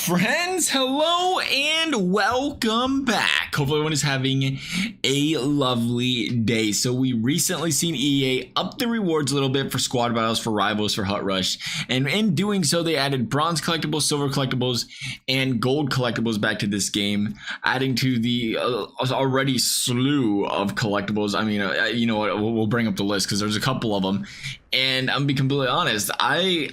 friends? Hello and welcome back. Hopefully everyone is having a lovely day. So we recently seen EA up the rewards a little bit for squad battles, for rivals, for Hut Rush, and in doing so they added bronze collectibles, silver collectibles, and gold collectibles back to this game, adding to the already slew of collectibles. I mean, you know what, we'll bring up the list because there's a couple of them, and I'm gonna be completely honest. I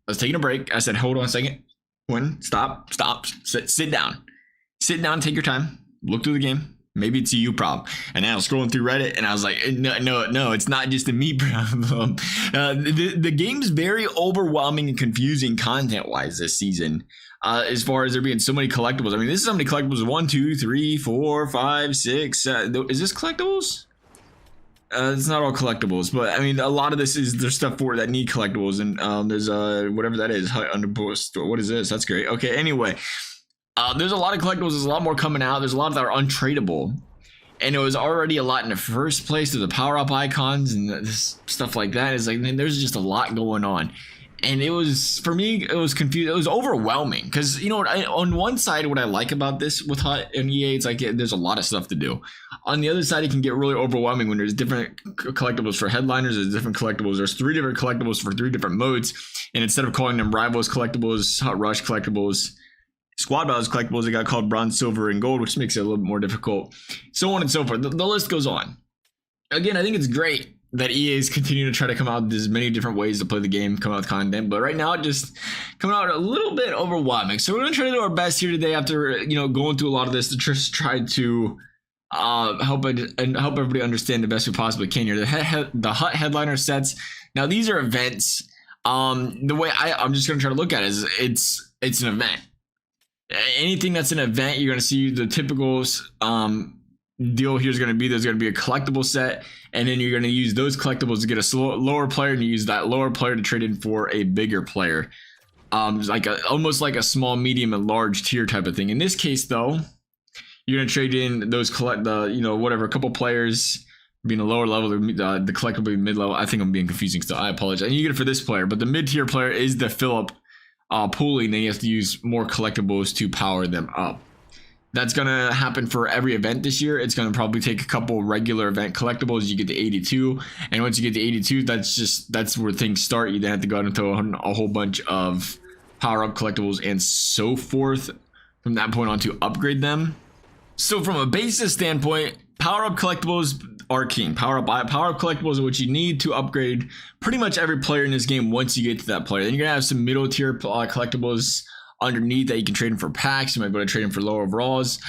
was taking a break. I said, hold on a second. Stop, sit down. Sit down, take your time, look through the game. Maybe it's a you problem. And then I was scrolling through Reddit and I was like, no, it's not just a me problem. The game's very overwhelming and confusing content-wise this season. As far as there being so many collectibles. I mean, this is how many collectibles. 1, 2, 3, 4, 5, 6. Is this collectibles? It's not all collectibles, but I mean, a lot of this is there's stuff for that need collectibles, and there's whatever that is, underpost. What is this? That's great. Okay, anyway, there's a lot of collectibles. There's a lot more coming out. There's a lot that are untradeable, and it was already a lot in the first place. There's the power up icons and this stuff like that. It's like, man, there's just a lot going on. And it was, for me, it was confusing. It was overwhelming because, you know what, on one side, what I like about this with Hut and EA, it's like there's a lot of stuff to do. On the other side, it can get really overwhelming when there's different collectibles for headliners, there's different collectibles. There's 3 different collectibles for 3 different modes. And instead of calling them rivals collectibles, Hut Rush collectibles, squad battles collectibles, they got called bronze, silver, and gold, which makes it a little bit more difficult. So on and so forth. The list goes on. Again, I think it's great that EA is continuing to try to come out with as many different ways to play the game, come out with content, but right now it just coming out a little bit overwhelming. So we're gonna try to do our best here today after, you know, going through a lot of this to just try to help everybody understand the best we possibly can here. The Hut headliner sets. Now these are events. The way I'm just gonna try to look at it is it's an event. Anything that's an event, you're gonna see the typical deal here is going to be there's going to be a collectible set, and then you're going to use those collectibles to get a lower player, and you use that lower player to trade in for a bigger player, like almost like a small, medium, and large tier type of thing. In this case, though, you're going to trade in those a couple players being a lower level, the collectible being mid level. I think I'm being confusing, so I apologize. And you get it for this player, but the mid tier player is the fill up pooling. Then you have to use more collectibles to power them up. That's going to happen for every event this year. It's going to probably take a couple regular event collectibles. You get to 82. And once you get to 82, that's where things start. You then have to go out into a whole bunch of power-up collectibles and so forth from that point on to upgrade them. So from a basis standpoint, power-up collectibles are king. Power-up collectibles are what you need to upgrade pretty much every player in this game once you get to that player. Then you're going to have some middle tier collectibles underneath that you can trade them for packs. You might be able to trade them for lower overalls.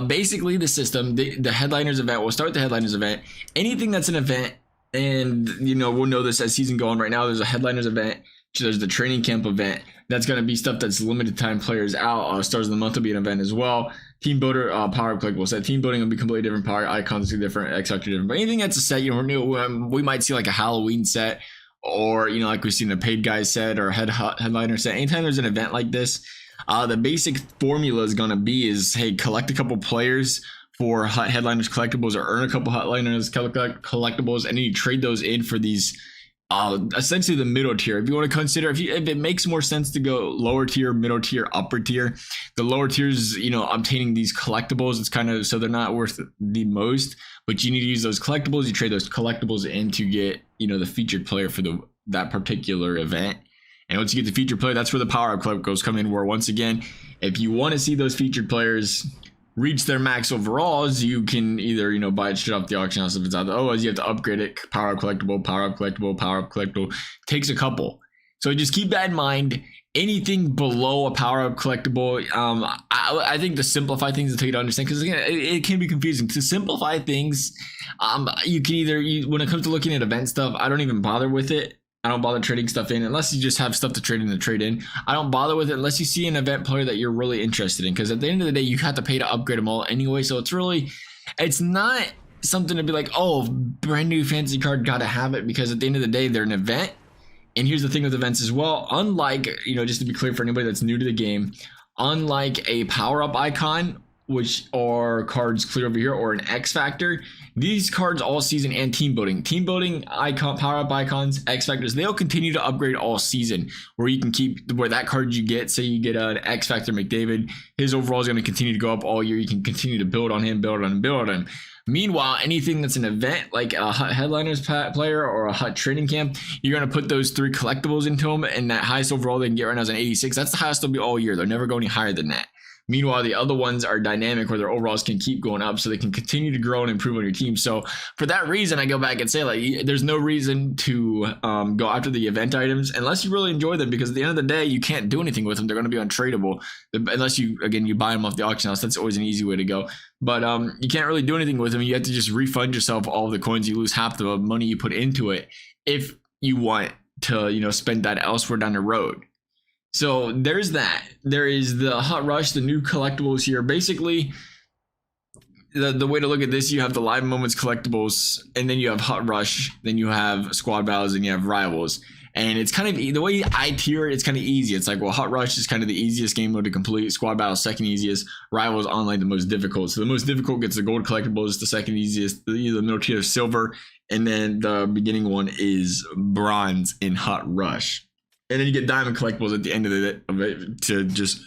Basically, the system, the headliners event, we'll start with the headliners event. Anything that's an event, and you know, we'll know this as season going right now, there's a headliners event, there's the training camp event. That's going to be stuff that's limited time players out. Stars of the month will be an event as well. Team builder, power up collectible set. Team building will be completely different. Power icons will be different. X factor different. But anything that's a set, you know, we might see like a Halloween set, or you know, like we've seen a paid guy set or headliner set. Anytime there's an event like this, the basic formula is going to be is, hey, collect a couple players for Hut headliners collectibles, or earn a couple headliners collectibles, and then you trade those in for these essentially the middle tier. If you want to consider, if it makes more sense to go lower tier, middle tier, upper tier, the lower tiers, you know, obtaining these collectibles, it's kind of, so they're not worth the most, but you need to use those collectibles. You trade those collectibles in to get, you know, the featured player for that particular event. And once you get the featured player, that's where the power-up collectibles come in, where once again, if you want to see those featured players reach their max overalls, you can either, you know, buy it straight off the auction house if it's out there. Otherwise, you have to upgrade it. Power-up collectible, power-up collectible, power-up collectible. Takes a couple. So just keep that in mind. Anything below a power-up collectible, I think to simplify things to take you to understand, because again, it can be confusing. To simplify things, you can either, when it comes to looking at event stuff, I don't even bother with it. I don't bother trading stuff in unless you just have stuff to trade in to trade in. I don't bother with it unless you see an event player that you're really interested in, because at the end of the day, you have to pay to upgrade them all anyway. So it's not something to be like, oh, brand new fantasy card, gotta have it, because at the end of the day, they're an event. And here's the thing with events as well. Unlike, you know, just to be clear for anybody that's new to the game, unlike a power up icon which are cards clear over here, or an X Factor. These cards all season and team building icon, power up icons, X Factors, they'll continue to upgrade all season, where you can keep where that card you get, say you get an X Factor McDavid, his overall is going to continue to go up all year. You can continue to build on him. Meanwhile, anything that's an event like a Hut Headliners player or a Hut Training Camp, you're going to put those 3 collectibles into them, and that highest overall they can get right now is an 86. That's the highest they'll be all year. They'll never go any higher than that. Meanwhile, the other ones are dynamic, where their overalls can keep going up, so they can continue to grow and improve on your team. So for that reason, I go back and say, like, there's no reason to go after the event items unless you really enjoy them, because at the end of the day, you can't do anything with them. They're going to be untradeable unless you buy them off the auction house. That's always an easy way to go. But you can't really do anything with them. You have to just refund yourself all of the coins. You lose half the money you put into it if you want to, spend that elsewhere down the road. So there's that. There is the Hut Rush, the new collectibles here. Basically, the way to look at this, you have the Live Moments collectibles, and then you have Hut Rush, then you have Squad Battles, and you have Rivals. And it's kind of, the way I tier it, it's kind of easy. It's like, well, Hut Rush is kind of the easiest game mode to complete. Squad Battle second easiest. Rivals Online the most difficult. So the most difficult gets the gold collectibles. The second easiest, the middle tier is silver, and then the beginning one is bronze in Hut Rush. And then you get diamond collectibles at the end of it to just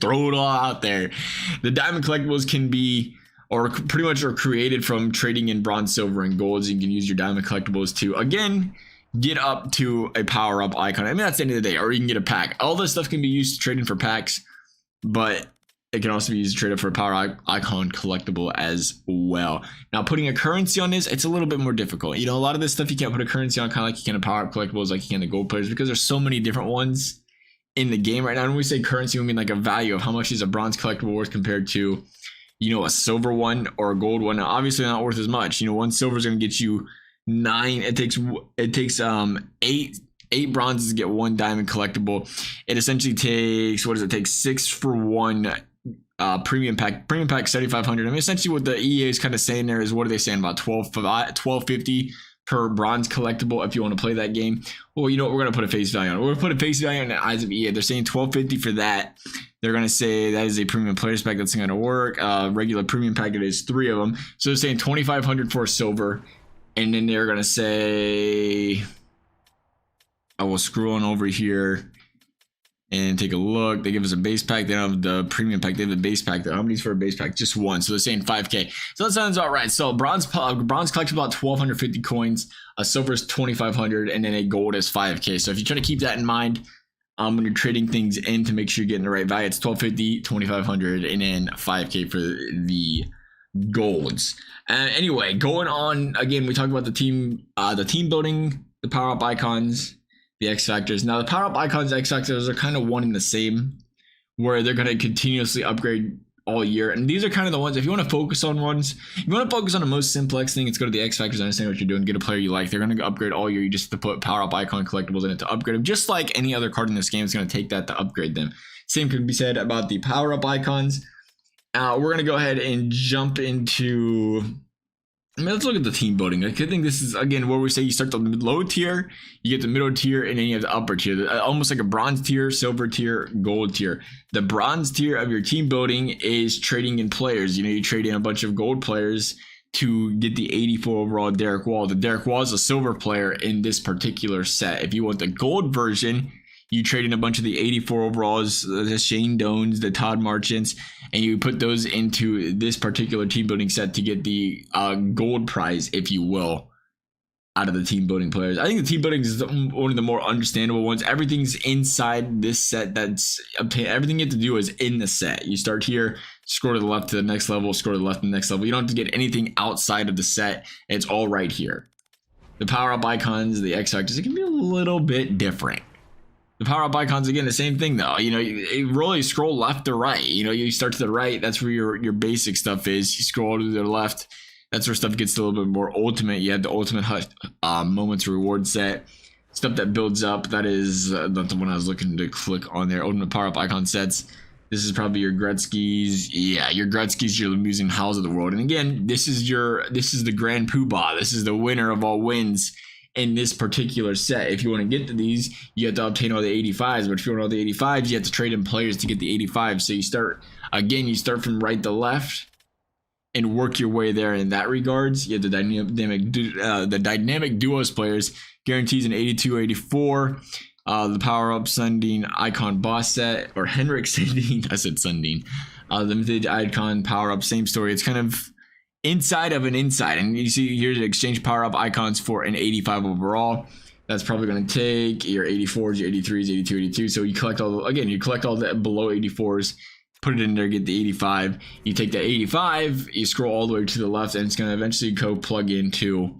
throw it all out there. The diamond collectibles can be, or pretty much are created from trading in bronze, silver, and golds. You can use your diamond collectibles to, again, get up to a power up icon. I mean, that's the end of the day. Or you can get a pack. All this stuff can be used to trade in for packs, but it can also be used to trade up for a power icon collectible as well. Now, putting a currency on this, it's a little bit more difficult. A lot of this stuff you can't put a currency on, kind of like you can in power up collectibles, like you can in the gold players, because there's so many different ones in the game right now. And when we say currency, we mean like a value of how much is a bronze collectible worth compared to, a silver one or a gold one. Now, obviously not worth as much. One silver is going to get you 9. It takes 8 bronzes to get 1 diamond collectible. It essentially takes, what does it take? 6 for 1 premium pack 7,500. I mean, essentially what the EA is kind of saying there is, what are they saying, about $12.50 per bronze collectible if you want to play that game? Well, you know what, we're going to put a face value on it. We're going to put a face value on the eyes of EA. They're saying $12.50 for that. They're going to say that is a premium players pack. That's not going to work. Regular premium pack, it is 3 of them. So they're saying $2,500 for a silver. And then they're going to say, I will scroll on over here and take a look. They give us a base pack. They don't have the premium pack. They have the base pack. How many's for a base pack? Just 1. So they're saying 5K. So that sounds about right. So bronze collects about 1,250 coins. A silver is 2,500, and then a gold is 5K. So if you try to keep that in mind when you're trading things in to make sure you're getting the right value, it's 1,250, 2,500, and then 5K for the golds. Anyway, going on again, we talked about the team building, the power up icons, the X Factors. Now, the power up icons, X Factors are kind of one and the same, where they're going to continuously upgrade all year. And these are kind of the ones, if you want to focus on ones, if you want to focus on the most simplex thing, it's go to the X Factors, understand what you're doing, get a player you like. They're going to upgrade all year. You just have to put power up icon collectibles in it to upgrade them. Just like any other card in this game, it's going to take that to upgrade them. Same could be said about the power up icons. We're going to go ahead and jump into, let's look at the team building. I think this is, again, where we say you start the low tier, you get the middle tier, and then you have the upper tier. Almost like a bronze tier, silver tier, gold tier. The bronze tier of your team building is trading in players. You trade in a bunch of gold players to get the 84 overall Derek Wall. The Derek Wall is a silver player in this particular set. If you want the gold version, you trade in a bunch of the 84 overalls, the Shane Doans, the Todd Marchants, and you put those into this particular team building set to get the gold prize, if you will, out of the team building players. I think the team building is one of the more understandable ones. Everything's inside this set. Everything you have to do is in the set. You start here, scroll to the left to the next level, scroll to the left to the next level. You don't have to get anything outside of the set. It's all right here. The power up icons, the X Factors, it can be a little bit different. The power up icons, again, the same thing though. You really scroll left to right. You start to the right, that's where your basic stuff is. You scroll to the left, that's where stuff gets a little bit more ultimate. You have the ultimate moments reward set, stuff that builds up. That is not the one I was looking to click on there. Ultimate power up icon sets. This is probably your Gretzky's. Yeah, your Gretzky's, your Lemieux and Howes of the world. And again, this is the Grand Poobah. This is the winner of all wins in this particular set. If you want to get to these, you have to obtain all the 85s, but if you want all the 85s, you have to trade in players to get the 85s. So you start from right to left and work your way there in that regards. You have the dynamic duos players, guarantees an 82, 84. The power up Sundin icon boss set, or Henrik Sundin. I said Sundin. Limited icon power up, same story. It's kind of inside of an inside, and you see here's exchange power up icons for an 85 overall. That's probably going to take your 84s, your 83s, 82, 82. So you collect all the below 84s, put it in there, get the 85. You take the 85, you scroll all the way to the left, and it's going to eventually go plug into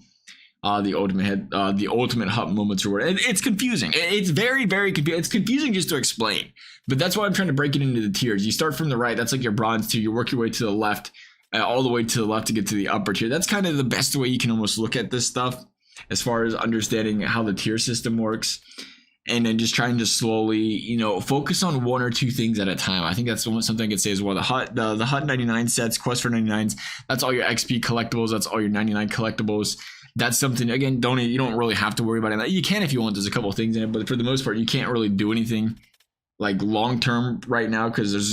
the ultimate hut moments reward. And it's confusing. It's very, very confusing. It's confusing just to explain, but that's why I'm trying to break it into the tiers. You start from the right, that's like your bronze tier. You work your way to the left, all the way to the left to get to the upper tier. That's kind of the best way you can almost look at this stuff as far as understanding how the tier system works. And then just trying to slowly, focus on one or two things at a time. I think that's something I could say as well. The Hut 99 sets, Quest for 99s, that's all your XP collectibles. That's all your 99 collectibles. That's something, again, you don't really have to worry about it. You can if you want. There's a couple of things in it, but for the most part, you can't really do anything like long term right now because there's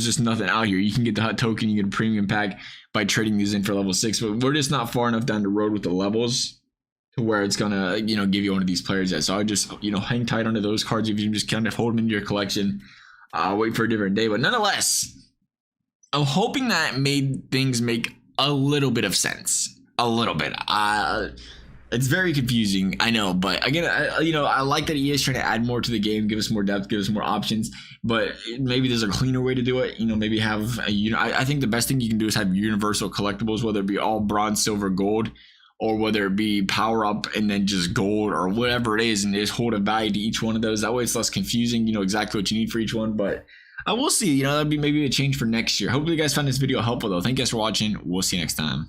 just nothing out here. You can get the Hut token, you get a premium pack by trading these in for level 6, but we're just not far enough down the road with the levels to where it's gonna give you one of these players yet. So I just hang tight onto those cards if you can just kind of hold them into your collection. Wait for a different day, but nonetheless, I'm hoping that made things make a little bit of sense. A little bit. It's very confusing, I know, but again, I like that EA is trying to add more to the game, give us more depth, give us more options, but maybe there's a cleaner way to do it. Maybe have I think the best thing you can do is have universal collectibles, whether it be all bronze, silver, gold, or whether it be power up and then just gold or whatever it is, and just hold a value to each one of those. That way it's less confusing. You know exactly what you need for each one, but I will see. That'd be maybe a change for next year. Hopefully you guys found this video helpful though. Thank you guys for watching. We'll see you next time.